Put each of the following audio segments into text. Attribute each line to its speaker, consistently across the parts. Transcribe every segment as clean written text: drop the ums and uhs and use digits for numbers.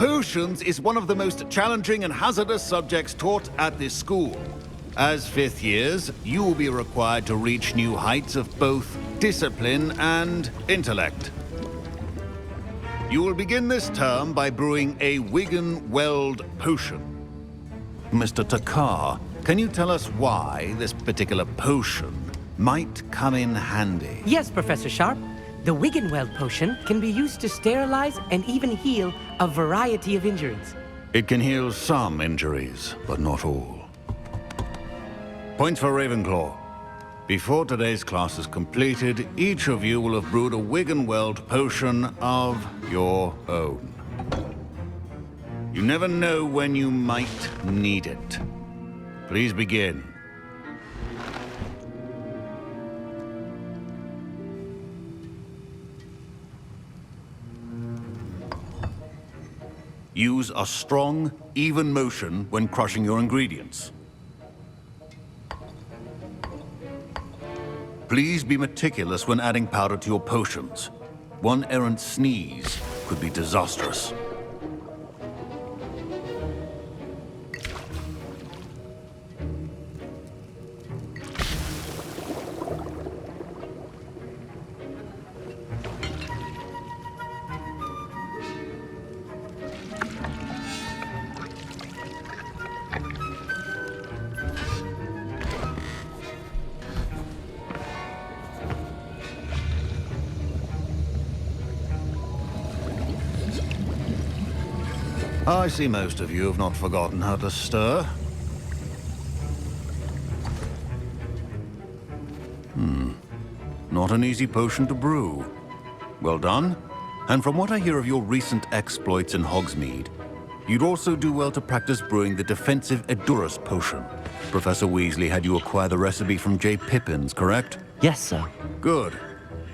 Speaker 1: Potions is one of the most challenging and hazardous subjects taught at this school. As fifth years, you will be required to reach new heights of both discipline and intellect. You will begin this term by brewing a Wiggenweld potion. Mr. Takar, can you tell us why this particular potion might come in handy?
Speaker 2: Yes, Professor Sharp. The Wiggenweld potion can be used to sterilize and even heal a variety of injuries.
Speaker 1: It can heal some injuries, but not all. Points for Ravenclaw. Before today's class is completed, each of you will have brewed a Wiggenweld potion of your own. You never know when you might need it. Please begin. Use a strong, even motion when crushing your ingredients. Please be meticulous when adding powder to your potions. One errant sneeze could be disastrous. I see most of you have not forgotten how to stir. Not an easy potion to brew. Well done. And from what I hear of your recent exploits in Hogsmeade, you'd also do well to practice brewing the defensive Edurus potion. Professor Weasley had you acquire the recipe from J. Pippins, correct?
Speaker 3: Yes, sir.
Speaker 1: Good.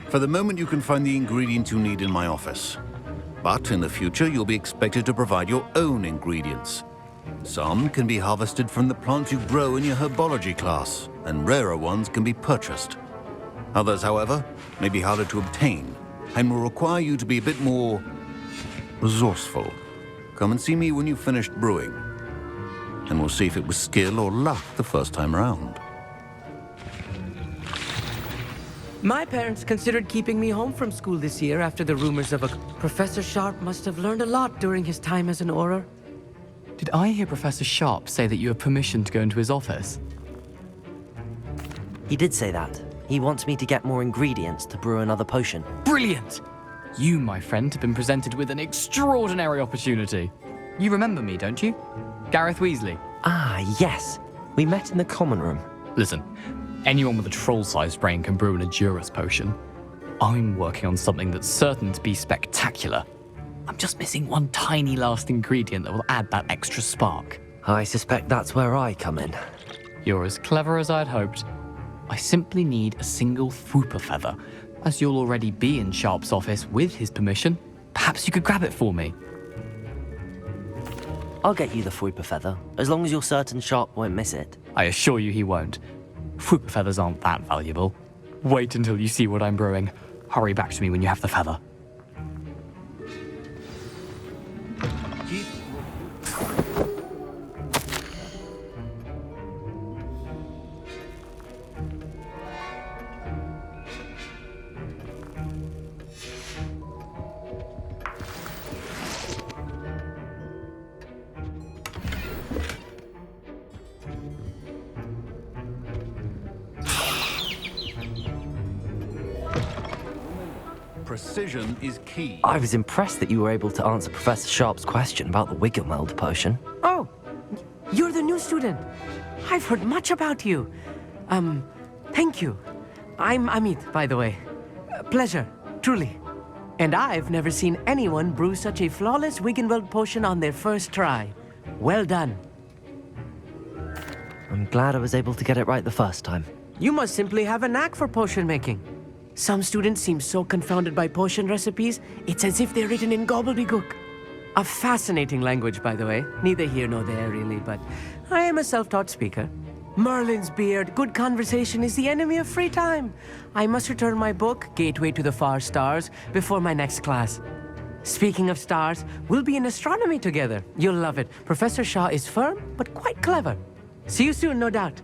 Speaker 1: For the moment, you can find the ingredients you need in my office. But in the future, you'll be expected to provide your own ingredients. Some can be harvested from the plants you grow in your herbology class, and rarer ones can be purchased. Others, however, may be harder to obtain, and will require you to be a bit more resourceful. Come and see me when you've finished brewing, and we'll see if it was skill or luck the first time around.
Speaker 2: My parents considered keeping me home from school this year after the rumors of a... Professor Sharp must have learned a lot during his time as an Auror.
Speaker 4: Did I hear Professor Sharp say that you have permission to go into his office?
Speaker 3: He did say that. He wants me to get more ingredients to brew another potion.
Speaker 4: Brilliant! You, my friend, have been presented with an extraordinary opportunity. You remember me, don't you? Gareth Weasley.
Speaker 3: Ah, yes. We met in the common room.
Speaker 4: Listen, anyone with a troll-sized brain can brew an Edurus potion. I'm working on something that's certain to be spectacular. I'm just missing one tiny last ingredient that will add that extra spark.
Speaker 3: I suspect that's where I come in.
Speaker 4: You're as clever as I'd hoped. I simply need a single Fwooper feather. As you'll already be in Sharp's office with his permission, perhaps you could grab it for me.
Speaker 3: I'll get you the Fwooper feather, as long as you're certain Sharp won't miss it.
Speaker 4: I assure you he won't. Fwooper feathers aren't that valuable. Wait until you see what I'm brewing. Hurry back to me when you have the feather.
Speaker 1: Precision is key.
Speaker 3: I was impressed that you were able to answer Professor Sharp's question about the Wiggenweld potion.
Speaker 2: Oh, you're the new student. I've heard much about you. Thank you. I'm Amit, by the way. Pleasure, truly. And I've never seen anyone brew such a flawless Wiggenweld potion on their first try. Well done.
Speaker 3: I'm glad I was able to get it right the first time.
Speaker 2: You must simply have a knack for potion making. Some students seem so confounded by potion recipes, it's as if they're written in gobbledygook. A fascinating language, by the way. Neither here nor there, really, but I am a self-taught speaker. Merlin's beard, good conversation is the enemy of free time. I must return my book, Gateway to the Far Stars, before my next class. Speaking of stars, we'll be in astronomy together. You'll love it. Professor Shaw is firm, but quite clever. See you soon, no doubt.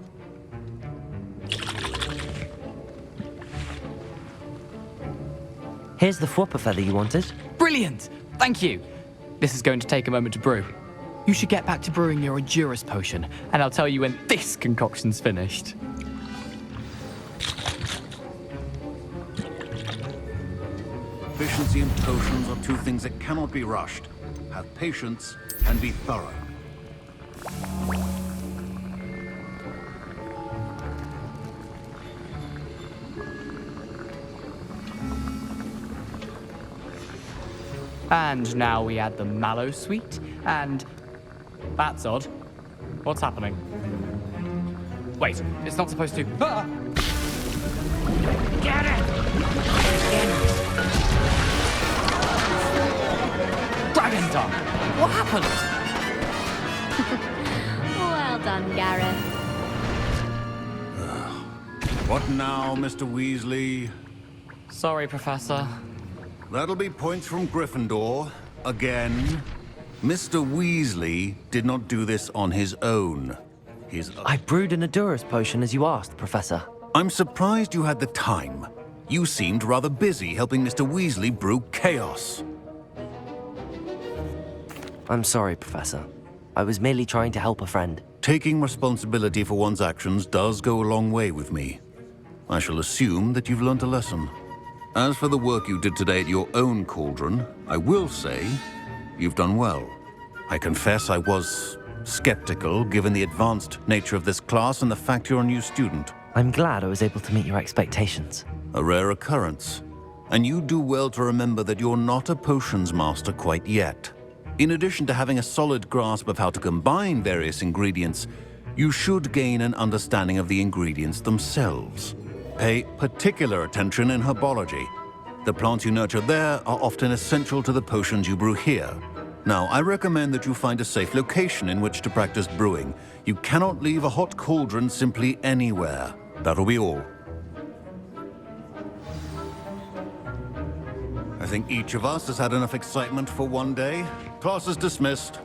Speaker 3: Here's the whopper feather you wanted.
Speaker 4: Brilliant! Thank you. This is going to take a moment to brew. You should get back to brewing your Endurus potion, and I'll tell you when this concoction's finished.
Speaker 1: Efficiency and potions are two things that cannot be rushed. Have patience and be thorough.
Speaker 4: And now we add the mallow sweet, and... That's odd. What's happening? Wait, it's not supposed to... Ah! Get it! Dragon tongue! What happened?
Speaker 5: Well done, Gareth.
Speaker 1: What now, Mr. Weasley?
Speaker 4: Sorry, Professor.
Speaker 1: That'll be points from Gryffindor. Again. Mr. Weasley did not do this on his own.
Speaker 3: I brewed an Endurus potion as you asked, Professor.
Speaker 1: I'm surprised you had the time. You seemed rather busy helping Mr. Weasley brew chaos.
Speaker 3: I'm sorry, Professor. I was merely trying to help a friend.
Speaker 1: Taking responsibility for one's actions does go a long way with me. I shall assume that you've learnt a lesson. As for the work you did today at your own cauldron, I will say you've done well. I confess I was skeptical given the advanced nature of this class and the fact you're a new student.
Speaker 3: I'm glad I was able to meet your expectations.
Speaker 1: A rare occurrence. And you do well to remember that you're not a potions master quite yet. In addition to having a solid grasp of how to combine various ingredients, you should gain an understanding of the ingredients themselves. Pay particular attention in herbology. The plants you nurture there are often essential to the potions you brew here. Now, I recommend that you find a safe location in which to practice brewing. You cannot leave a hot cauldron simply anywhere. That'll be all. I think each of us has had enough excitement for one day. Class is dismissed.